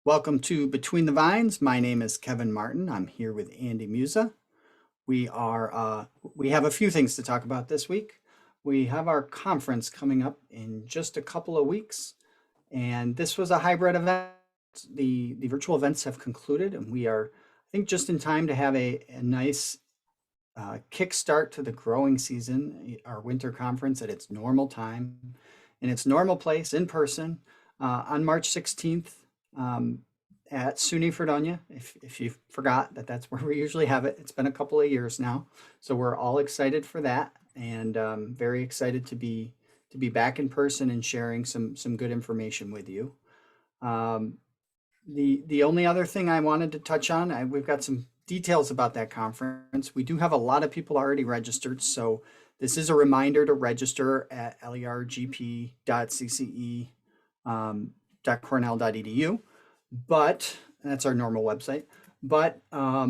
Welcome to Between the Vines. My name is Kevin Martin. I'm here with Andy Muza. We have a few things to talk about this week. We have our conference coming up in just a couple of weeks, and this was a hybrid event. The virtual events have concluded, and we are, I think, just in time to have a nice kickstart to the growing season, our winter conference at its normal time, in its normal place, in person, on March 16th at SUNY Fredonia. If you forgot that that's where we usually have it, it's been a couple of years now. So we're all excited for that and very excited to be back in person and sharing some good information with you. Um, the only other thing I wanted to touch on, we've got some details about that conference. We do have a lot of people already registered, so this is a reminder to register at lergp.cce .cornell.edu, but that's our normal website. But a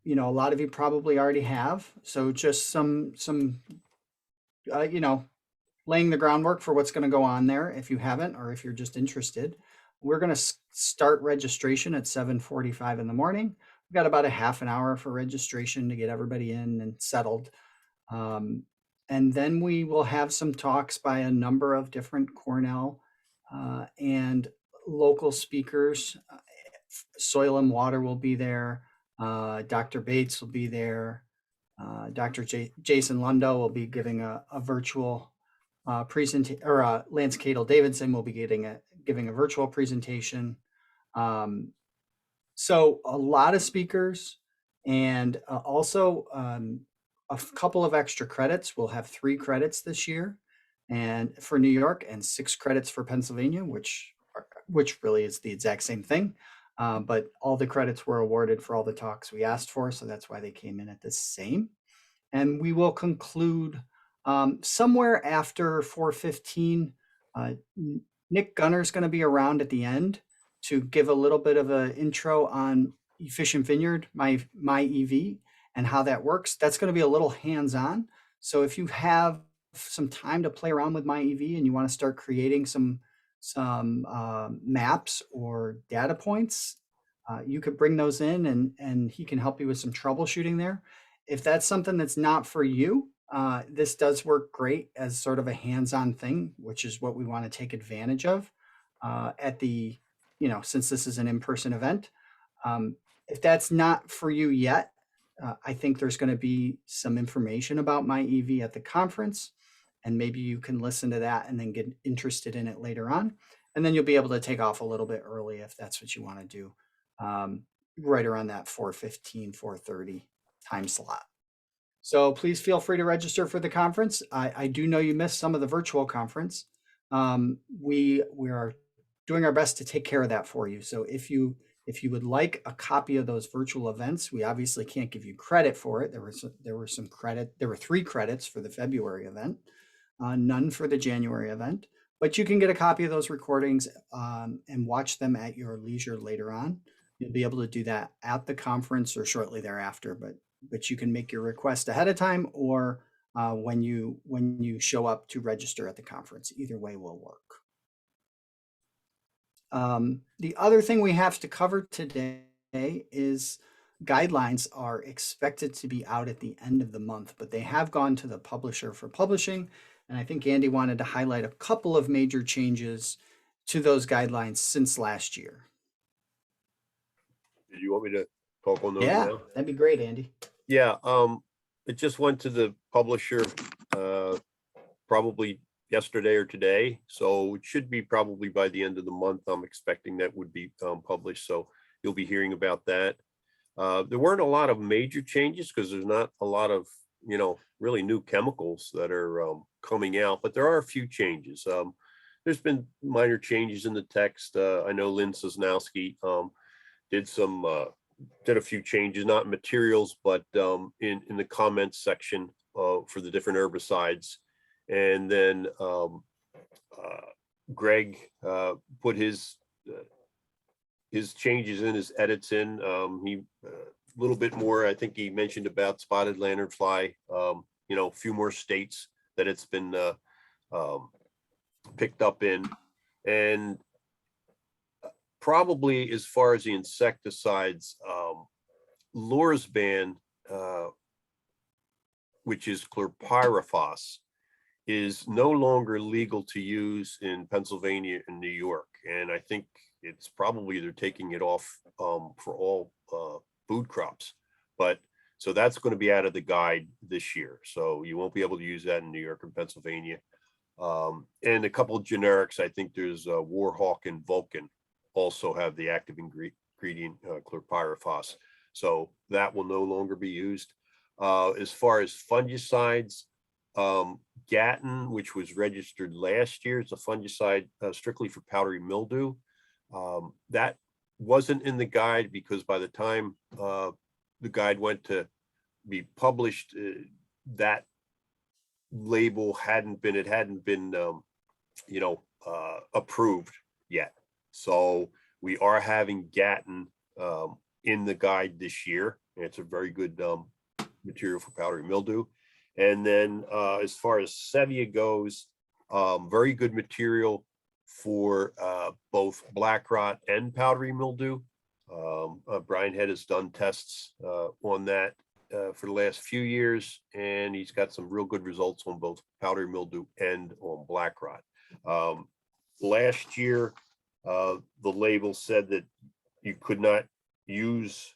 lot of you probably already have, so just some uh, you know laying the groundwork for what's going to go on there if you haven't or if you're just interested. We're going to start registration at 7:45 in the morning. We've got about a half an hour for registration to get everybody in and settled. Um, and then we will have some talks by a number of different Cornell and local speakers. Soil and Water will be there. Dr. Bates will be there. Jason Lundo will be giving a virtual presentation, or Lance Cadle Davidson will be giving a virtual presentation. Um, so a lot of speakers, and also a couple of extra credits. We'll have 3 credits this year, and for New York, and 6 credits for Pennsylvania, which really is the exact same thing. But all the credits were awarded for all the talks we asked for, so that's why they came in at the same. And we will conclude somewhere after 4:15. Uh, Nick Gunner's going to be around at the end to give a little bit of an intro on Efficient Vineyard, my EV, and how that works. That's going to be a little hands-on. So if you have some time to play around with my EV and you want to start creating some maps or data points, you could bring those in and he can help you with some troubleshooting there. If that's something that's not for you, this does work great as sort of a hands-on thing, which is what we want to take advantage of at the, since this is an in-person event. If that's not for you yet, I think there's going to be some information about my EV at the conference, and maybe you can listen to that and then get interested in it later on. And then you'll be able to take off a little bit early if that's what you want to do, right around that 4:15, 4:30 time slot. So please feel free to register for the conference. I do know you missed some of the virtual conference. We are doing our best to take care of that for you. So if you would like a copy of those virtual events, we obviously can't give you credit for it. There were some credit. There were 3 credits for the February event, none for the January event. But you can get a copy of those recordings and watch them at your leisure later on. You'll be able to do that at the conference or shortly thereafter. But you can make your request ahead of time or when you show up to register at the conference. Either way will work. The other thing we have to cover today is guidelines are expected to be out at the end of the month, but they have gone to the publisher for publishing. And I think Andy wanted to highlight a couple of major changes to those guidelines since last year. Did you want me to talk on those Yeah, now? that'd be great, Andy. Yeah, it just went to the publisher probably yesterday or today, so it should be probably by the end of the month. I'm expecting that would be published, so you'll be hearing about that. There weren't a lot of major changes because there's not a lot of really new chemicals that are coming out, but there are a few changes. There's been minor changes in the text. I know Lynn Sosnowski did a few changes, not materials, but in the comments section for the different herbicides. And then Greg put his changes in, his edits in. He a little bit more, I think he mentioned about spotted lanternfly, a few more states that it's been picked up in. And probably as far as the insecticides, Lorsban, which is chlorpyrifos, is no longer legal to use in Pennsylvania and New York. And I think it's probably they're taking it off for all food crops. But so that's going to be out of the guide this year. So you won't be able to use that in New York and Pennsylvania. And a couple of generics, I think there's Warhawk and Vulcan also have the active ingredient chlorpyrifos. So that will no longer be used. As far as fungicides, Gatton, which was registered last year, it's a fungicide strictly for powdery mildew. That wasn't in the guide because by the time the guide went to be published, that label hadn't been approved yet. So we are having Gatton in the guide this year. And it's a very good material for powdery mildew. And then as far as Sevia goes, very good material for both black rot and powdery mildew. Brian Head has done tests on that for the last few years, and he's got some real good results on both powdery mildew and on black rot. Last year, the label said that you could not use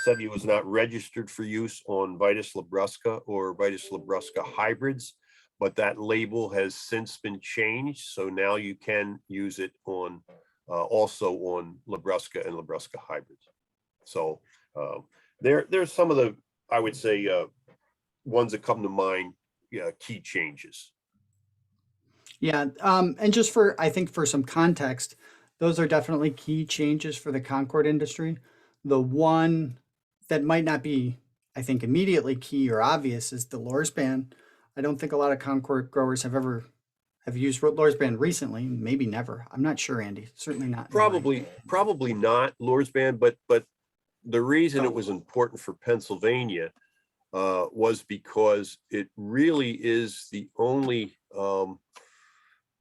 Sevia was not registered for use on Vitis labrusca or Vitis labrusca hybrids, but that label has since been changed. So now you can use it on also on labrusca and labrusca hybrids. So there's some of the, I would say, ones that come to mind, key changes. Yeah, and just for, I think for some context, those are definitely key changes for the Concord industry. The one that might not be, I think, immediately key or obvious is the Lorsban. I don't think a lot of Concord growers have used Lorsban recently, maybe never. I'm not sure, Andy. Certainly not. Probably not Lorsban, but the reason it Oh. was important for Pennsylvania was because it really is the only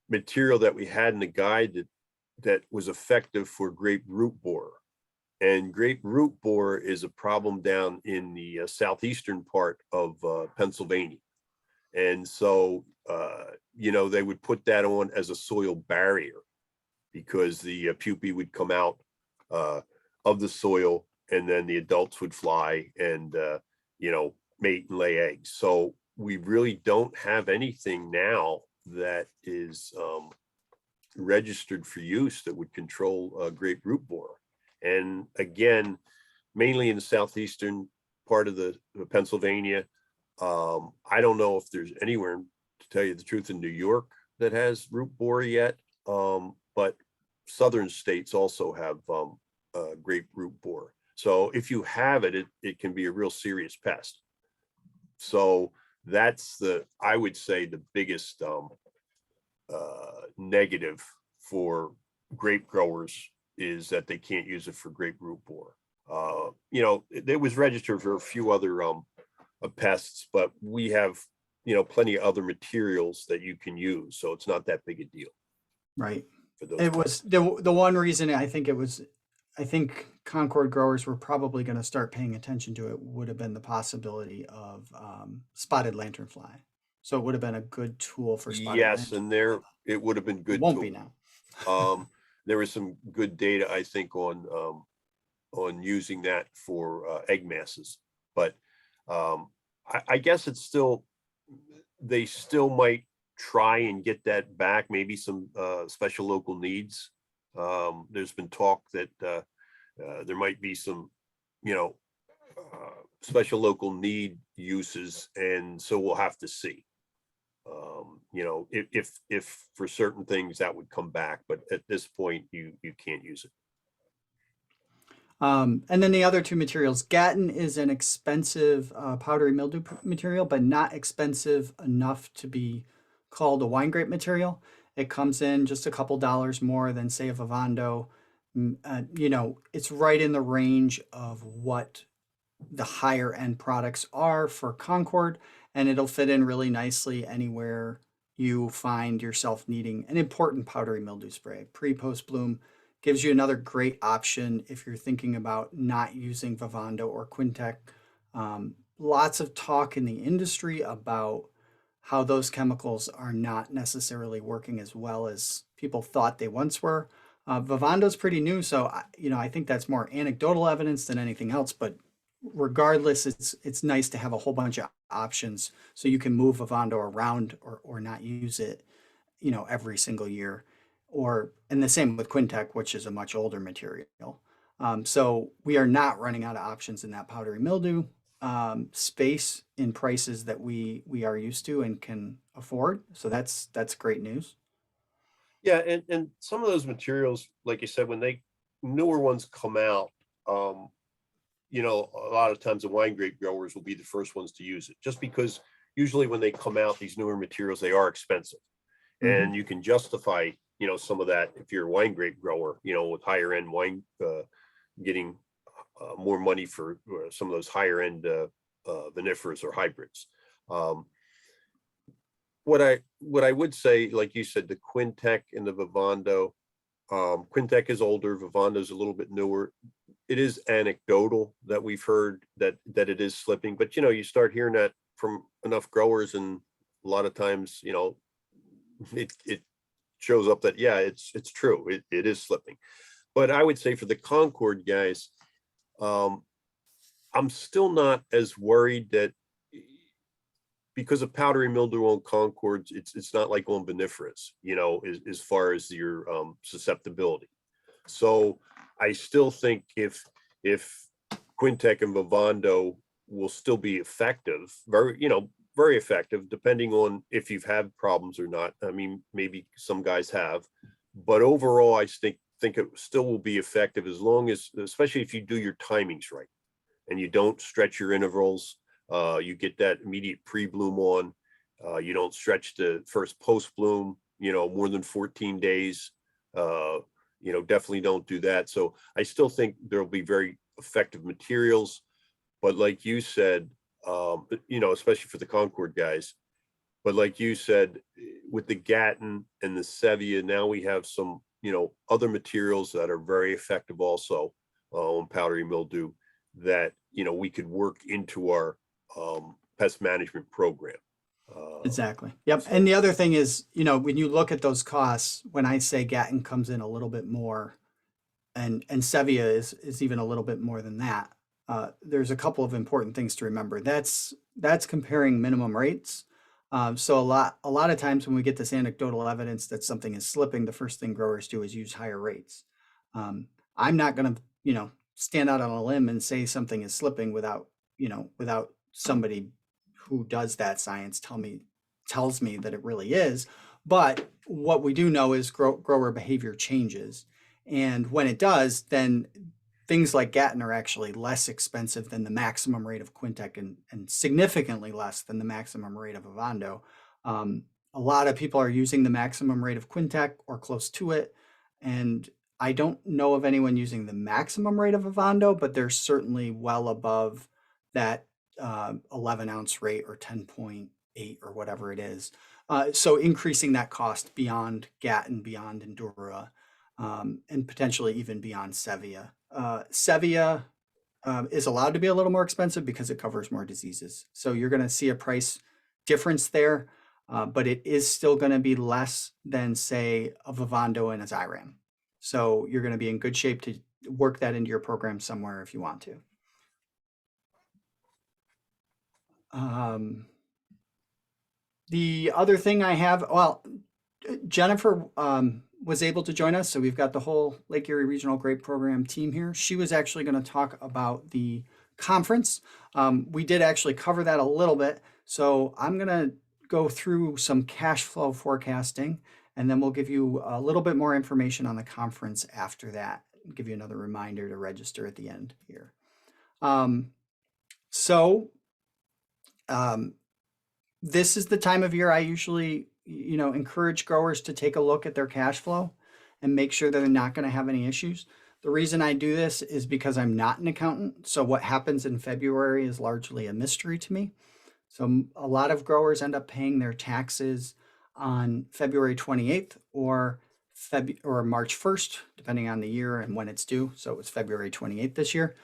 material that we had in the guide that was effective for grape root borer. And grape root borer is a problem down in the southeastern part of Pennsylvania. And so, they would put that on as a soil barrier because the pupae would come out of the soil and then the adults would fly and, mate and lay eggs. So we really don't have anything now that is registered for use that would control grape root borer. And again, mainly in the southeastern part of the Pennsylvania. I don't know if there's anywhere, to tell you the truth, in New York that has root borer yet. But southern states also have grape root borer. So if you have it, it can be a real serious pest. So that's I would say the biggest negative for grape growers is that they can't use it for grape root borer. It was registered for a few other pests, but we have, plenty of other materials that you can use. So it's not that big a deal. Right. For those It was the one reason I think Concord growers were probably going to start paying attention to it would have been the possibility of spotted lanternfly. So it would have been a good tool for spotted Yes, lanternfly. and it would have been good. It won't be now. There was some good data, I think, on using that for egg masses, but I guess it's still, they still might try and get that back. Maybe some special local needs. There's been talk that there might be some, special local need uses, and so we'll have to see. If for certain things that would come back, but at this point you can't use it. And then the other two materials, Gatton is an expensive powdery mildew material, but not expensive enough to be called a wine grape material. It comes in just a couple dollars more than, say, a Vivando. It's right in the range of what the higher end products are for Concord, and it'll fit in really nicely anywhere you find yourself needing an important powdery mildew spray. Pre-post bloom gives you another great option if you're thinking about not using Vivando or Quintec. Lots of talk in the industry about how those chemicals are not necessarily working as well as people thought they once were. Vivando's pretty new, so I think that's more anecdotal evidence than anything else. But regardless, it's nice to have a whole bunch of options so you can move Vivando around or not use it, every single year. And the same with Quintec, which is a much older material. So we are not running out of options in that powdery mildew space in prices that we are used to and can afford. So that's great news. Yeah, and some of those materials, like you said, when they newer ones come out, um, a lot of times the wine grape growers will be the first ones to use it, just because usually when they come out, these newer materials, they are expensive. Hmm. And you can justify, some of that if you're a wine grape grower, with higher end wine, getting more money for some of those higher end vinifers or hybrids. Um, what I would say, like you said, the Quintec and the Vivando, Quintec is older, Vivando is a little bit newer. It is anecdotal that we've heard that it is slipping, but you start hearing that from enough growers, and a lot of times, it shows up that yeah, it's true. It is slipping. But I would say for the Concord guys, um, I'm still not as worried that because of powdery mildew on Concords, it's not like on vinifera's, as far as your susceptibility. So I still think if Quintec and Vivando will still be effective, very effective, depending on if you've had problems or not. I mean, maybe some guys have, but overall, I think it still will be effective as long as, especially if you do your timings right and you don't stretch your intervals. You get that immediate pre-bloom on. You don't stretch the first post-bloom, more than 14 days. Definitely don't do that. So I still think there'll be very effective materials. But like you said, especially for the Concord guys, but like you said, with the Gatton and the Sevia, now we have some, other materials that are very effective also on powdery mildew that, we could work into our pest management program. Exactly. Yep. And So the other thing is, when you look at those costs, when I say Gatton comes in a little bit more, and Sevilla is even a little bit more than that. There's a couple of important things to remember. That's comparing minimum rates. So a lot of times when we get this anecdotal evidence that something is slipping, the first thing growers do is use higher rates. Um, I'm not going to stand out on a limb and say something is slipping without somebody who does that science tells me that it really is. But what we do know is grower behavior changes, and when it does, then things like Gatton are actually less expensive than the maximum rate of Quintec and significantly less than the maximum rate of Ovando. Um, a lot of people are using the maximum rate of Quintec or close to it. And I don't know of anyone using the maximum rate of Ovando, but they're certainly well above that 11-ounce rate or 10.8 or whatever it is. So increasing that cost beyond Gatton, beyond Endura, and potentially even beyond Sevia. Sevia is allowed to be a little more expensive because it covers more diseases. So you're going to see a price difference there, but it is still going to be less than, say, a Vivando and a Zyram. So you're going to be in good shape to work that into your program somewhere if you want to. Um, the other thing I have, well, Jennifer was able to join us, so we've got the whole Lake Erie Regional Grape Program team here. She was actually going to talk about the conference. We did actually cover that a little bit, so I'm going to go through some cash flow forecasting, and then we'll give you a little bit more information on the conference after that. Give you another reminder to register at the end here. So this is the time of year I usually, encourage growers to take a look at their cash flow and make sure that they're not going to have any issues. The reason I do this is because I'm not an accountant. So what happens in February is largely a mystery to me. So a lot of growers end up paying their taxes on February 28th or March 1st, depending on the year and when it's due. So it was February 28th this year.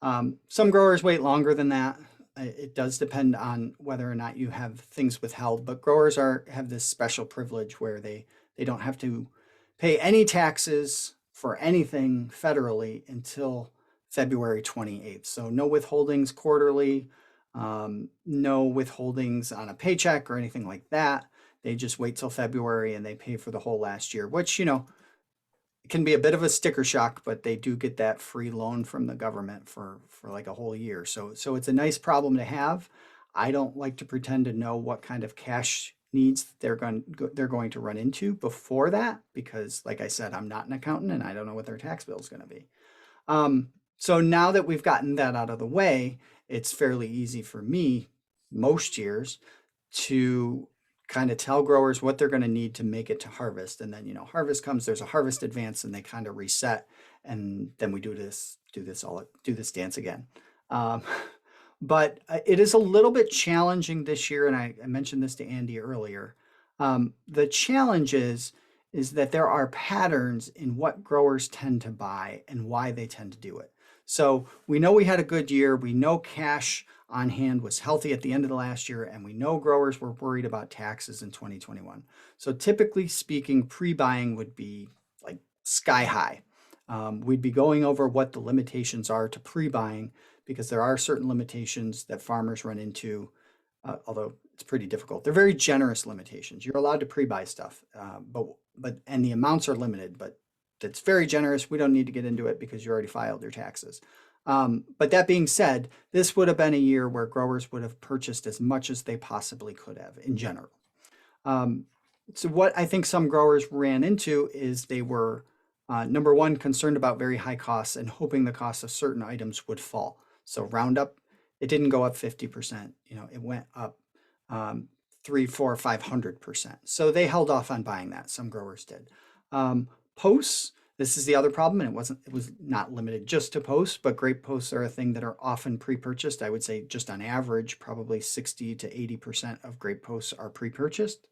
Some growers wait longer than that. It does depend on whether or not you have things withheld, but growers have this special privilege where they don't have to pay any taxes for anything federally until February 28th. So no withholdings quarterly, no withholdings on a paycheck or anything like that. They just wait till February and they pay for the whole last year, which, it can be a bit of a sticker shock, but they do get that free loan from the government for like a whole year. So it's a nice problem to have. I don't like to pretend to know what kind of cash needs they're going to run into before that, because like I said, I'm not an accountant and I don't know what their tax bill is going to be. So now that we've gotten that out of the way, it's fairly easy for me most years to kind of tell growers what they're going to need to make it to harvest. And then, harvest comes, there's a harvest advance and they kind of reset. And then we do this dance again. But it is a little bit challenging this year. And I mentioned this to Andy earlier. The challenge is that there are patterns in what growers tend to buy and why they tend to do it. So we know we had a good year. We know cash on hand was healthy at the end of the last year, and we know growers were worried about taxes in 2021. So typically speaking, pre-buying would be like sky high. We'd be going over what the limitations are to pre-buying, because there are certain limitations that farmers run into, although it's pretty difficult. They're very generous limitations. You're allowed to pre-buy stuff, and the amounts are limited, but it's very generous. We don't need to get into it because you already filed your taxes. But that being said, this would have been a year where growers would have purchased as much as they possibly could have in general. So what I think some growers ran into is they were, number one, concerned about very high costs and hoping the cost of certain items would fall. So Roundup, it didn't go up 50%. It went up 300, 400, 500%. So they held off on buying that. Some growers did. Posts, this is the other problem, and it was not limited just to posts, but grape posts are a thing that are often pre-purchased. I would say just on average, probably 60 to 80% of grape posts are pre-purchased.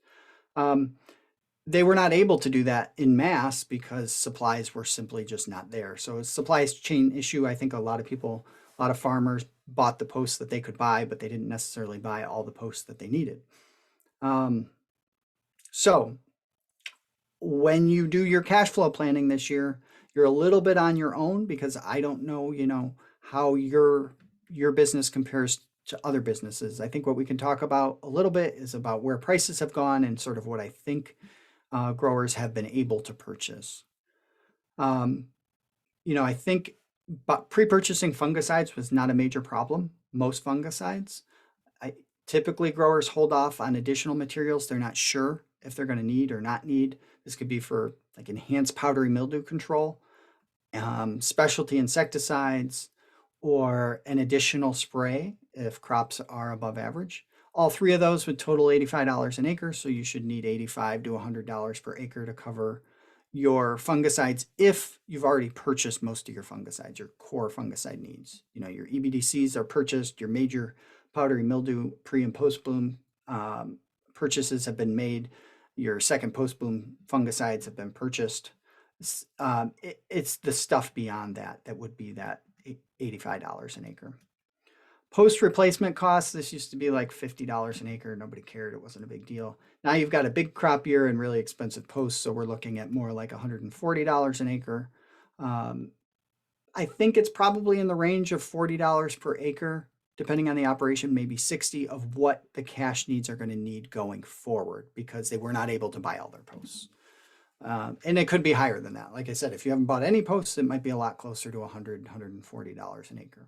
They were not able to do that in mass because supplies were simply just not there. So it's a supply chain issue. I think a lot of farmers bought the posts that they could buy, but they didn't necessarily buy all the posts that they needed. So when you do your cash flow planning this year, you're a little bit on your own, because I don't know, how your business compares to other businesses. I think what we can talk about a little bit is about where prices have gone and sort of what I think growers have been able to purchase. I think pre-purchasing fungicides was not a major problem. Most fungicides, typically growers hold off on additional materials they're not sure if they're going to need or not need. This could be for like enhanced powdery mildew control, specialty insecticides, or an additional spray if crops are above average. All three of those would total $85 an acre, so you should need $85 to $100 per acre to cover your fungicides if you've already purchased most of your fungicides, your core fungicide needs. Your EBDCs are purchased, your major powdery mildew pre and post bloom purchases have been made, your second post bloom fungicides have been purchased. It's the stuff beyond that would be that $85 an acre. Post replacement costs, this used to be like $50 an acre. Nobody cared. It wasn't a big deal. Now you've got a big crop year and really expensive posts, so we're looking at more like $140 an acre. I think it's probably in the range of $40 per acre, depending on the operation, maybe 60 of what the cash needs are going to need going forward, because they were not able to buy all their posts. And it could be higher than that. Like I said, if you haven't bought any posts, it might be a lot closer to $100, $140 an acre.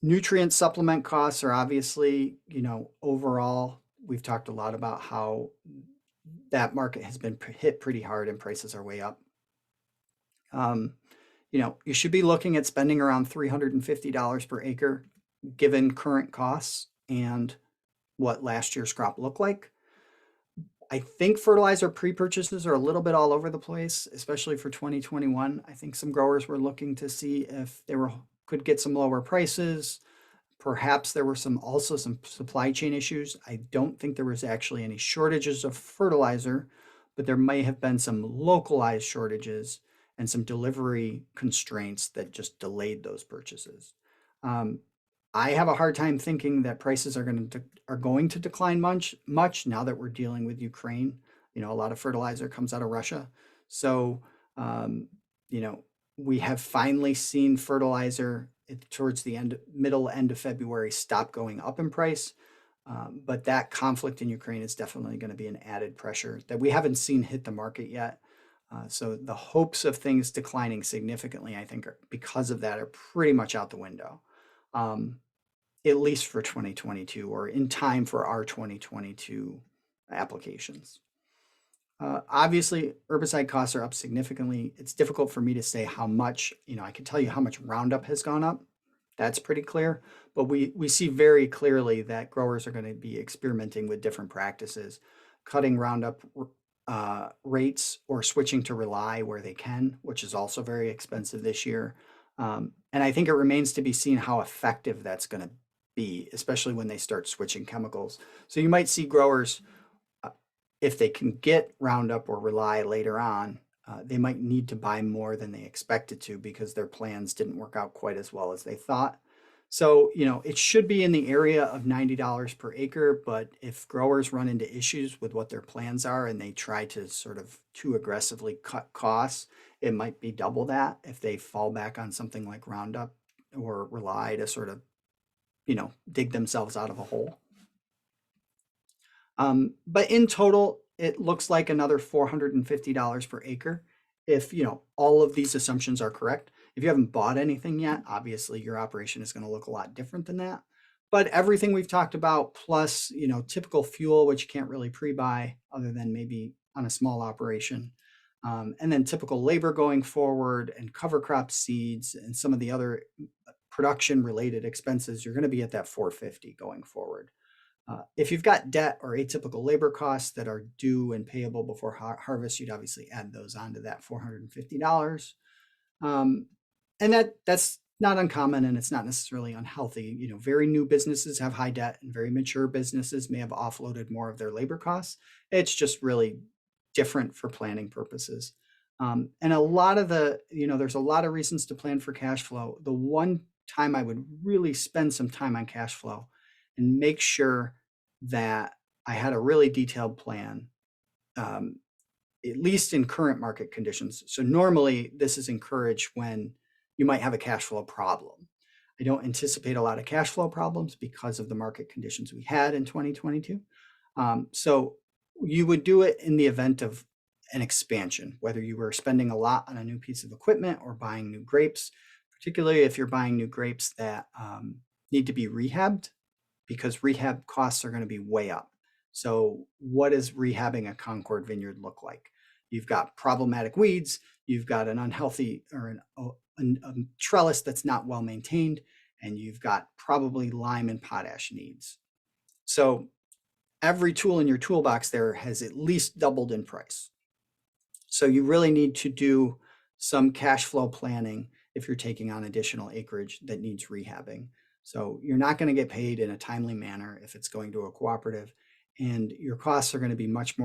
Nutrient supplement costs are obviously, overall, we've talked a lot about how that market has been hit pretty hard and prices are way up. You should be looking at spending around $350 per acre, given current costs and what last year's crop looked like. I think fertilizer pre-purchases are a little bit all over the place, especially for 2021. I think some growers were looking to see if they could get some lower prices. Perhaps there were also some supply chain issues. I don't think there was actually any shortages of fertilizer, but there may have been some localized shortages and some delivery constraints that just delayed those purchases. Um, I have a hard time thinking that prices are going to decline much now that we're dealing with Ukraine. You know, a lot of fertilizer comes out of Russia, so um, you know, we have finally seen fertilizer towards the middle end of February stop going up in price. But that conflict in Ukraine is definitely going to be an added pressure that we haven't seen hit the market yet. So the hopes of things declining significantly, I think, because of that, are pretty much out the window, um, at least for 2022 or in time for our 2022 applications. Obviously, herbicide costs are up significantly. It's difficult for me to say how much. You know, I can tell you how much Roundup has gone up. That's pretty clear. But we see very clearly that growers are going to be experimenting with different practices, cutting Roundup rates or switching to Rely where they can, which is also very expensive this year. And I think it remains to be seen how effective that's going to be, especially when they start switching chemicals. So you might see growers, if they can get Roundup or Rely later on, they might need to buy more than they expected to because their plans didn't work out quite as well as they thought. So, you know, it should be in the area of $90 per acre, but if growers run into issues with what their plans are and they try to sort of too aggressively cut costs, it might be double that if they fall back on something like Roundup or Rely to sort of, you know, dig themselves out of a hole. But in total, it looks like another $450 per acre if, you know, all of these assumptions are correct. If you haven't bought anything yet, obviously your operation is going to look a lot different than that. But everything we've talked about, plus, you know, typical fuel, which you can't really pre-buy other than maybe on a small operation, and then typical labor going forward and cover crop seeds and some of the other production related expenses, you're going to be at that 450 going forward. If you've got debt or atypical labor costs that are due and payable before harvest, you'd obviously add those onto that $450. And that's not uncommon, and it's not necessarily unhealthy. You know, very new businesses have high debt, and very mature businesses may have offloaded more of their labor costs. It's just really different for planning purposes. And a lot of there's a lot of reasons to plan for cash flow. The one time I would really spend some time on cash flow and make sure that I had a really detailed plan, at least in current market conditions. So normally this is encouraged when you might have a cash flow problem. I don't anticipate a lot of cash flow problems because of the market conditions we had in 2022. So you would do it in the event of an expansion, whether you were spending a lot on a new piece of equipment or buying new grapes, particularly if you're buying new grapes that need to be rehabbed, because rehab costs are going to be way up. So what does rehabbing a Concord vineyard look like? You've got problematic weeds, you've got an unhealthy or a trellis that's not well maintained, and you've got probably lime and potash needs. So every tool in your toolbox there has at least doubled in price. So you really need to do some cash flow planning if you're taking on additional acreage that needs rehabbing. So you're not going to get paid in a timely manner if it's going to a cooperative, and your costs are going to be much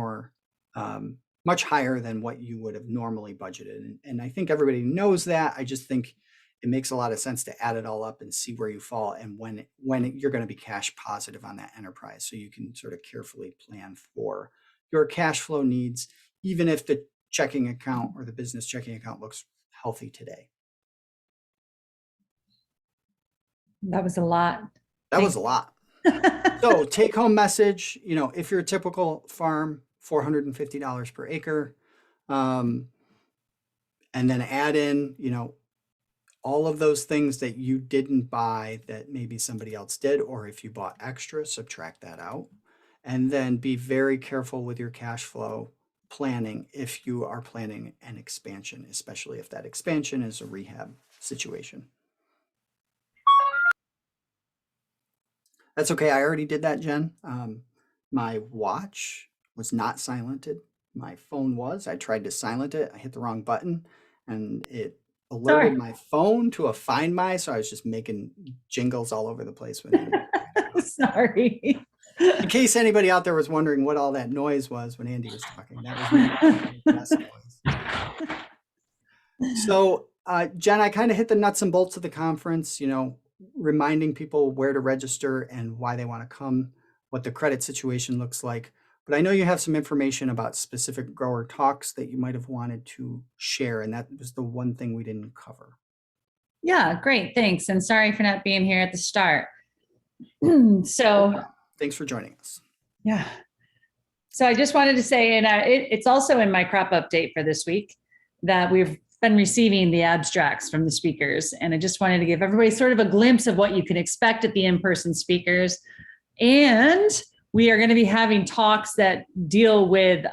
higher than what you would have normally budgeted. And I think everybody knows that. I just think it makes a lot of sense to add it all up and see where you fall and when you're going to be cash positive on that enterprise, so you can sort of carefully plan for your cash flow needs, even if the checking account or the business checking account looks healthy today. That was a lot. That was a lot. So take home message, you know, if you're a typical farm, $450 per acre, and then add in, you know, all of those things that you didn't buy that maybe somebody else did, or if you bought extra, subtract that out. And then be very careful with your cash flow planning if you are planning an expansion, especially if that expansion is a rehab situation. That's okay. I already did that, Jen. My watch was not silented. My phone was. I tried to silent it. I hit the wrong button, and it alerted my phone to a Find My. So I was just making jingles all over the place with it. Sorry. In case anybody out there was wondering what all that noise was when Andy was talking, that was me. Desk noise. So, Jen, I kind of hit the nuts and bolts of the conference, reminding people where to register and why they want to come, what the credit situation looks like. But I know you have some information about specific grower talks that you might have wanted to share, and that was the one thing we didn't cover. Yeah, great. Thanks. And sorry for not being here at the start. Thanks for joining us. Yeah. So I just wanted to say, and it's also in my crop update for this week, that we've been receiving the abstracts from the speakers. And I just wanted to give everybody sort of a glimpse of what you can expect at the in-person speakers. And we are going to be having talks that deal with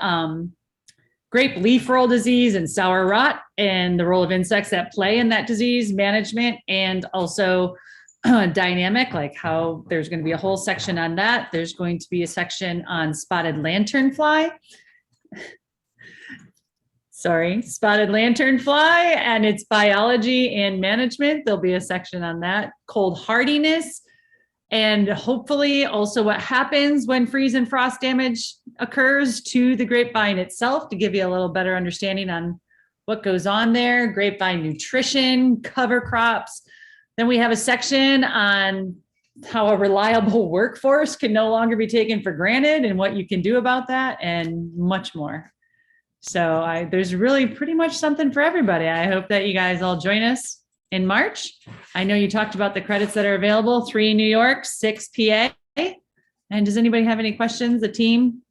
grape leaf roll disease and sour rot and the role of insects that play in that disease management, and also dynamic, like how there's going to be a whole section on that. There's going to be a section on spotted lanternfly. Spotted lanternfly and its biology and management. There'll be a section on that. Cold hardiness, and hopefully also what happens when freeze and frost damage occurs to the grapevine itself, to give you a little better understanding on what goes on there. Grapevine nutrition, cover crops. Then we have a section on how a reliable workforce can no longer be taken for granted and what you can do about that, and much more. So there's really pretty much something for everybody. I hope that you guys all join us in March. I know you talked about the credits that are available, 3 New York, 6 PA. And does anybody have any questions, the team?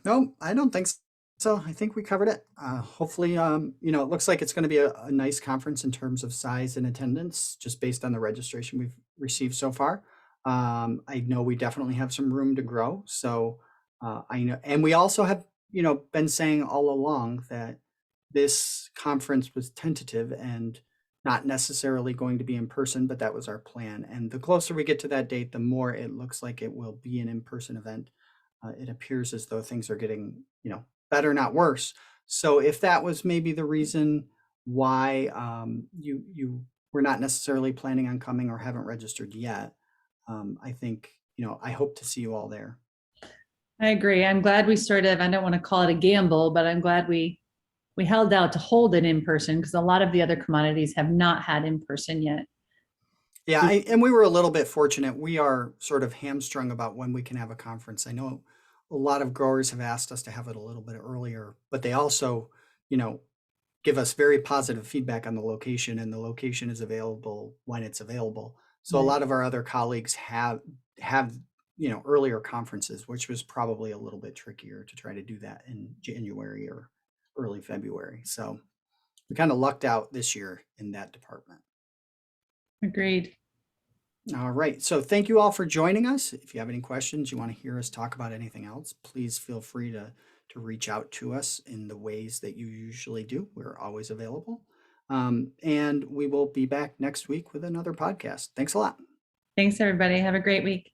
No, I don't think so. I think we covered it. Hopefully, it looks like it's going to be a nice conference in terms of size and attendance, just based on the registration we've received so far. I know we definitely have some room to grow. So I know, and we also have, been saying all along that this conference was tentative and not necessarily going to be in person, but that was our plan. And the closer we get to that date, the more it looks like it will be an in-person event. It appears as though things are getting, better, not worse. So if that was maybe the reason why you were not necessarily planning on coming or haven't registered yet, I think, I hope to see you all there. I agree. I'm glad we sort of, I don't want to call it a gamble, but I'm glad we held out to hold it in person, because a lot of the other commodities have not had in person yet. Yeah, and we were a little bit fortunate. We are sort of hamstrung about when we can have a conference. I know a lot of growers have asked us to have it a little bit earlier, but they also, give us very positive feedback on the location, and the location is available when it's available. So a lot of our other colleagues have earlier conferences, which was probably a little bit trickier to try to do that in January or early February. So we kind of lucked out this year in that department. Agreed. All right. So thank you all for joining us. If you have any questions, you want to hear us talk about anything else, please feel free to reach out to us in the ways that you usually do. We're always available. And we will be back next week with another podcast. Thanks a lot. Thanks, everybody. Have a great week.